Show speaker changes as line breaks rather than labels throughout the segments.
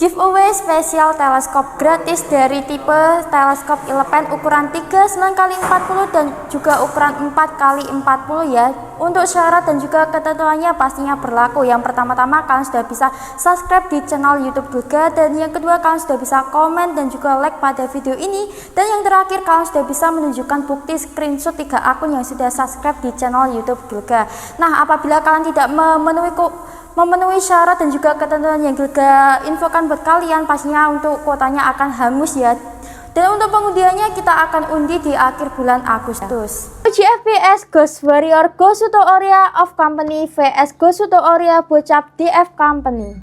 Giveaway spesial teleskop gratis dari tipe teleskop Elepen ukuran 39x40 dan juga ukuran 4x40 ya. Untuk syarat dan juga ketentuannya pastinya berlaku. Yang pertama-tama kalian sudah bisa subscribe di channel YouTube Gilga, dan yang kedua kalian sudah bisa komen dan juga like pada video ini, dan yang terakhir kalian sudah bisa menunjukkan bukti screenshot 3 akun yang sudah subscribe di channel YouTube Gilga. Nah, apabila kalian tidak memenuhi syarat dan juga ketentuan yang Gilga infokan buat kalian, pastinya untuk kuotanya akan hangus ya. Dan untuk pengundiannya kita akan undi di akhir bulan Agustus. Uji FPS Ghost Warrior Ghost Tutorial of Company vs Ghost Tutorial Bocap DF Company.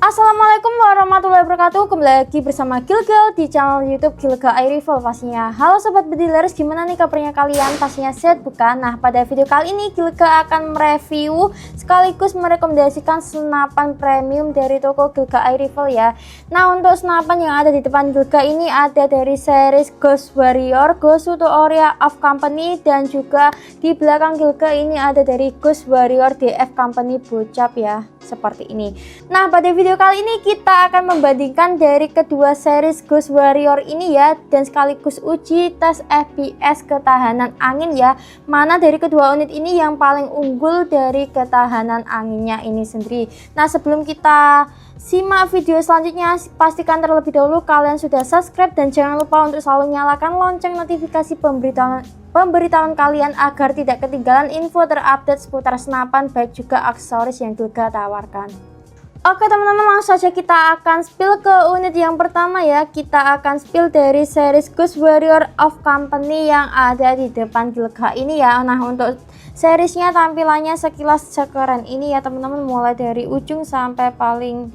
Assalamualaikum warahmatullahi wabarakatuh. Kembali lagi bersama Gilga di channel YouTube Gilga iRival pastinya. Halo sobat bedilers, gimana nih kabarnya kalian? Pastinya sehat bukan? Nah, pada video kali ini Gilga akan mereview sekaligus merekomendasikan senapan premium dari toko Gilga iRival ya. Nah, untuk senapan yang ada di depan Gilga ini ada dari series Ghost Warrior Ghost Tutorial of Company, dan juga di belakang Gilga ini ada dari Ghost Warrior DF Company Bocap ya, seperti ini. Nah, pada video kali ini kita akan membandingkan dari kedua series Ghost Warrior ini ya, dan sekaligus uji tes FPS ketahanan angin ya, mana dari kedua unit ini yang paling unggul dari ketahanan anginnya ini sendiri. Nah, sebelum kita simak video selanjutnya, pastikan terlebih dahulu kalian sudah subscribe dan jangan lupa untuk selalu nyalakan lonceng notifikasi pemberitahuan kalian agar tidak ketinggalan info terupdate seputar senapan baik juga aksesoris yang Gilga tawarkan. Oke teman-teman, langsung saja kita akan spill ke unit yang pertama ya. Kita akan spill dari series Ghost Warrior of Company yang ada di depan Gilga ini ya. Nah, untuk seriesnya tampilannya sekilas sekeren ini ya teman-teman, mulai dari ujung sampai paling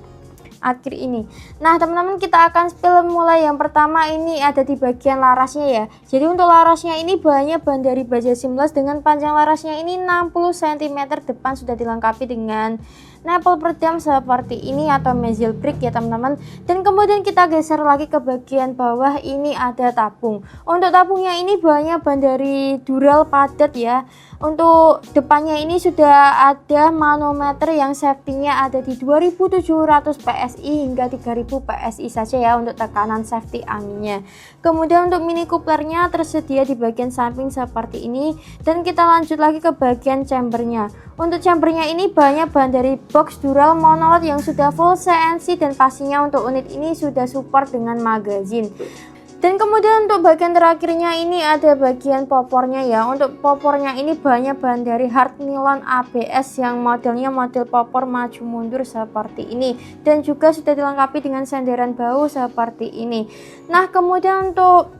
akhir ini. Nah teman-teman, kita akan spill mulai yang pertama ini ada di bagian larasnya ya. Jadi untuk larasnya ini bahannya bahan dari baja seamless dengan panjang larasnya ini 60 cm, depan sudah dilengkapi dengan nipple peredam seperti ini atau muzzle brake ya teman-teman. Dan kemudian kita geser lagi ke bagian bawah, ini ada tabung. Untuk tabungnya ini bahannya bahan dari dural padat ya. Untuk depannya ini sudah ada manometer yang safety-nya ada di 2700 PSI hingga 3000 PSI saja ya untuk tekanan safety anginnya. Kemudian untuk mini couplernya tersedia di bagian samping seperti ini, dan kita lanjut lagi ke bagian chambernya. Untuk chambernya ini bahannya bahan dari box dural monolith yang sudah full CNC, dan pastinya untuk unit ini sudah support dengan magazine. Dan kemudian untuk bagian terakhirnya ini ada bagian popornya ya. Untuk popornya ini bahannya bahan dari hard nylon ABS yang modelnya model popor maju mundur seperti ini, dan juga sudah dilengkapi dengan senderan bahu seperti ini. Nah, kemudian untuk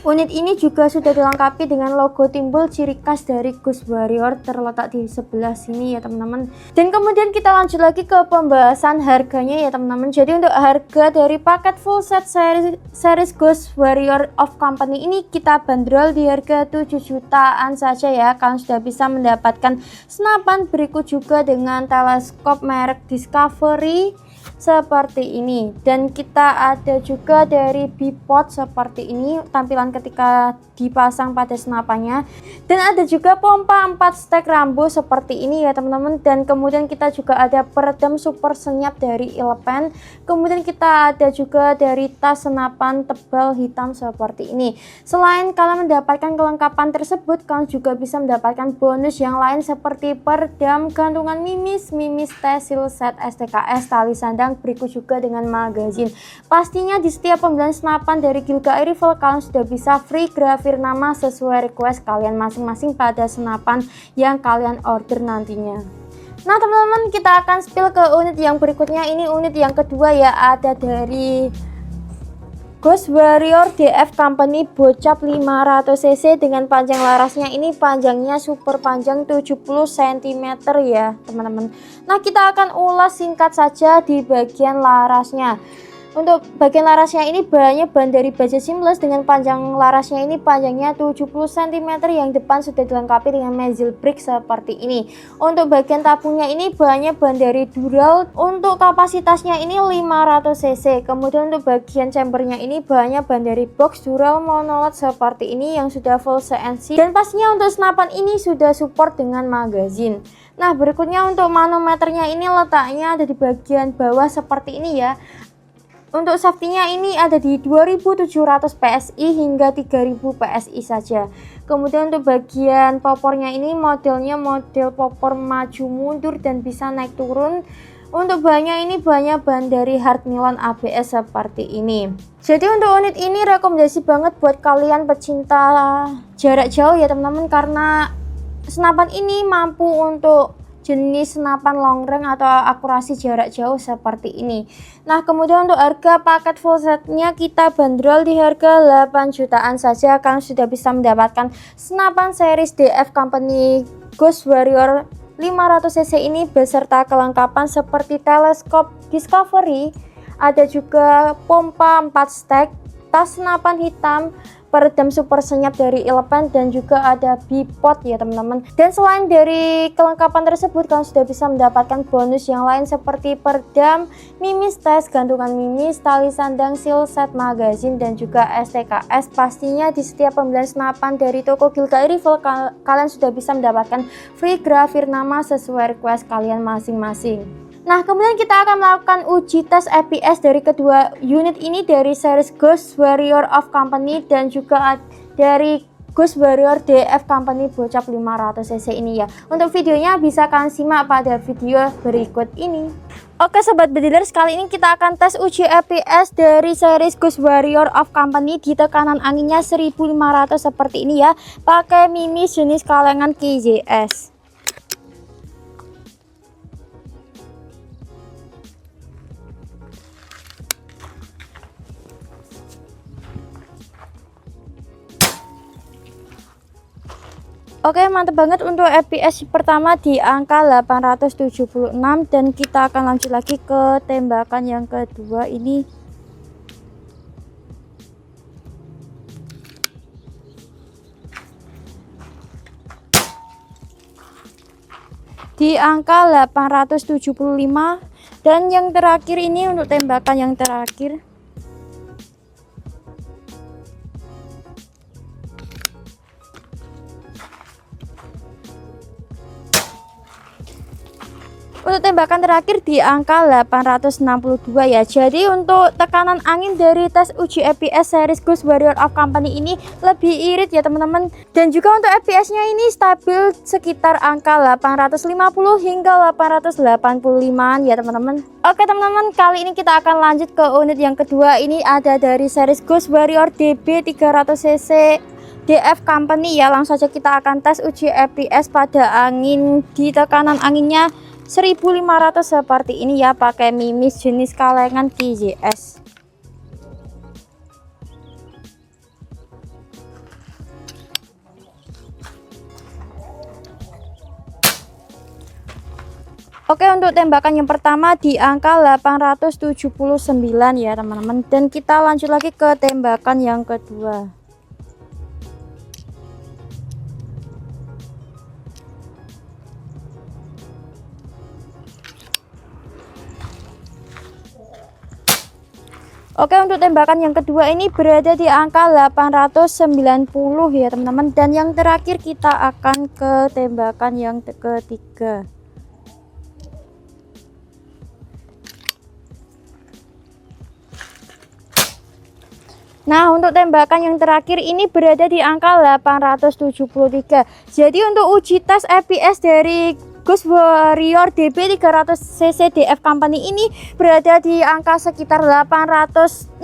unit ini juga sudah dilengkapi dengan logo timbul ciri khas dari Ghost Warrior terletak di sebelah sini ya teman-teman. Dan kemudian kita lanjut lagi ke pembahasan harganya ya teman-teman. Jadi untuk harga dari paket full set series Ghost Warrior of Company ini kita bandrol di harga 7 jutaan saja ya. Kalian sudah bisa mendapatkan senapan berikut juga dengan teleskop merek Discovery seperti ini, dan kita ada juga dari bipod seperti ini tampilan ketika dipasang pada senapannya, dan ada juga pompa 4 stek Rambo seperti ini ya teman-teman. Dan kemudian kita juga ada peredam super senyap dari Elepen. Kemudian kita ada juga dari tas senapan tebal hitam seperti ini. Selain kalian mendapatkan kelengkapan tersebut, kalian juga bisa mendapatkan bonus yang lain seperti peredam, gantungan mimis, tesil set STKS, tali sandang berikut juga dengan magazine. Pastinya di setiap pembelian senapan dari Gilga iRival kalian sudah bisa free grafir nama sesuai request kalian masing-masing pada senapan yang kalian order nantinya. Nah teman-teman, kita akan spill ke unit yang berikutnya. Ini unit yang kedua ya, ada dari Ghost Warrior DF Company Bocap 500cc dengan panjang larasnya ini panjangnya super panjang 70 cm ya teman-teman. Nah, kita akan ulas singkat saja di bagian larasnya. Untuk bagian larasnya ini bahannya bahan dari baja seamless dengan panjang larasnya ini panjangnya 70 cm, yang depan sudah dilengkapi dengan metal brick seperti ini. Untuk bagian tabungnya ini bahannya bahan dari dural, untuk kapasitasnya ini 500 cc. Kemudian untuk bagian chambernya ini bahannya bahan dari box dural monoled seperti ini yang sudah full CNC, dan pastinya untuk senapan ini sudah support dengan magazine. Nah, berikutnya untuk manometernya ini letaknya ada di bagian bawah seperti ini ya. Untuk safety-nya ini ada di 2700 PSI hingga 3000 PSI saja. Kemudian untuk bagian popornya ini modelnya model popor maju mundur dan bisa naik turun. Untuk bahannya ini bahan dari hard nylon ABS seperti ini. Jadi untuk unit ini rekomendasi banget buat kalian pecinta jarak jauh ya teman-teman, karena senapan ini mampu untuk jenis senapan long range atau akurasi jarak jauh seperti ini. Nah, kemudian untuk harga paket full setnya kita bandrol di harga 8 jutaan saja. Kalian sudah bisa mendapatkan senapan series DF Company Ghost Warrior 500cc ini beserta kelengkapan seperti teleskop Discovery, ada juga pompa 4 stack, tas senapan hitam, peredam super senyap dari Elephant, dan juga ada bipod ya teman-teman. Dan selain dari kelengkapan tersebut, kalian sudah bisa mendapatkan bonus yang lain seperti peredam, mimis tes, gantungan mimis, tali sandang, seal set magazine, dan juga STKS. Pastinya di setiap pembelian senapan dari toko Gilga Rifle kalian sudah bisa mendapatkan free grafir nama sesuai request kalian masing-masing. Nah, kemudian kita akan melakukan uji tes EPS dari kedua unit ini dari series Ghost Warrior of Company dan juga dari Ghost Warrior DF Company Bocap 500cc ini ya. Untuk videonya bisa kalian simak pada video berikut ini. Oke sobat bedilers, kali ini kita akan tes uji EPS dari series Ghost Warrior of Company di tekanan anginnya 1500 seperti ini ya, pakai mimis jenis kalengan KJS. Oke, mantap banget untuk EPS pertama di angka 876, dan kita akan lanjut lagi ke tembakan yang kedua ini. Di angka 875, dan yang terakhir ini untuk tembakan yang terakhir. Untuk tembakan terakhir di angka 862 ya. Jadi untuk tekanan angin dari tes uji EPS series Ghost Warrior of Company ini lebih irit ya teman-teman. Dan juga untuk EPS-nya ini stabil sekitar angka 850 hingga 885 ya teman-teman. Oke teman-teman, kali ini kita akan lanjut ke unit yang kedua. Ini ada dari series Ghost Warrior DB 300cc DF Company ya. Langsung saja kita akan tes uji EPS pada angin di tekanan anginnya 1500 seperti ini ya, pakai mimis jenis kalengan KJS. Oke, untuk tembakan yang pertama di angka 879 ya teman-teman, dan kita lanjut lagi ke tembakan yang kedua. Oke, untuk tembakan yang kedua ini berada di angka 890 ya teman-teman, dan yang terakhir kita akan ke tembakan yang ketiga. Nah, untuk tembakan yang terakhir ini berada di angka 873. Jadi untuk uji tes EPS dari Ghost Warrior DB 300cc DF Company ini berada di angka sekitar 860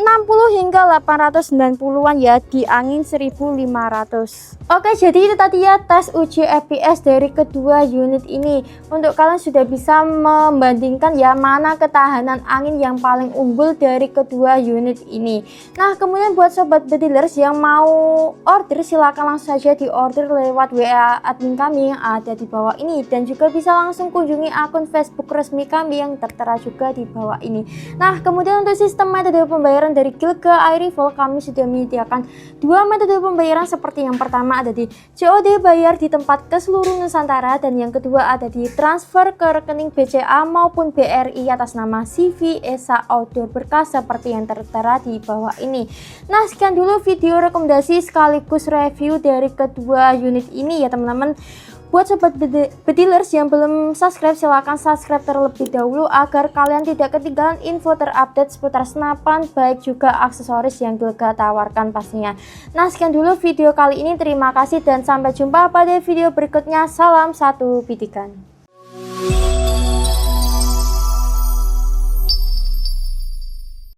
hingga 890-an ya, di angin 1500. Oke, jadi itu tadi ya tes uji EPS dari kedua unit ini. Untuk kalian sudah bisa membandingkan ya mana ketahanan angin yang paling unggul dari kedua unit ini. Nah, kemudian buat sobat bedilers yang mau order, silahkan langsung saja di order lewat WA admin kami yang ada di bawah ini, dan juga juga bisa langsung kunjungi akun Facebook resmi kami yang tertera juga di bawah ini. Nah, kemudian untuk sistem metode pembayaran dari Gilga iRival, kami sudah menyediakan dua metode pembayaran seperti yang pertama ada di COD bayar di tempat ke seluruh Nusantara, dan yang kedua ada di transfer ke rekening BCA maupun BRI atas nama CV Esa Outdoor Berkas seperti yang tertera di bawah ini. Nah, sekian dulu video rekomendasi sekaligus review dari kedua unit ini ya teman-teman. Buat sobat bedilers yang belum subscribe, silahkan subscribe terlebih dahulu agar kalian tidak ketinggalan info terupdate seputar senapan baik juga aksesoris yang Gilga tawarkan pastinya. Nah, sekian dulu video kali ini, terima kasih dan sampai jumpa pada video berikutnya. Salam satu bidikan.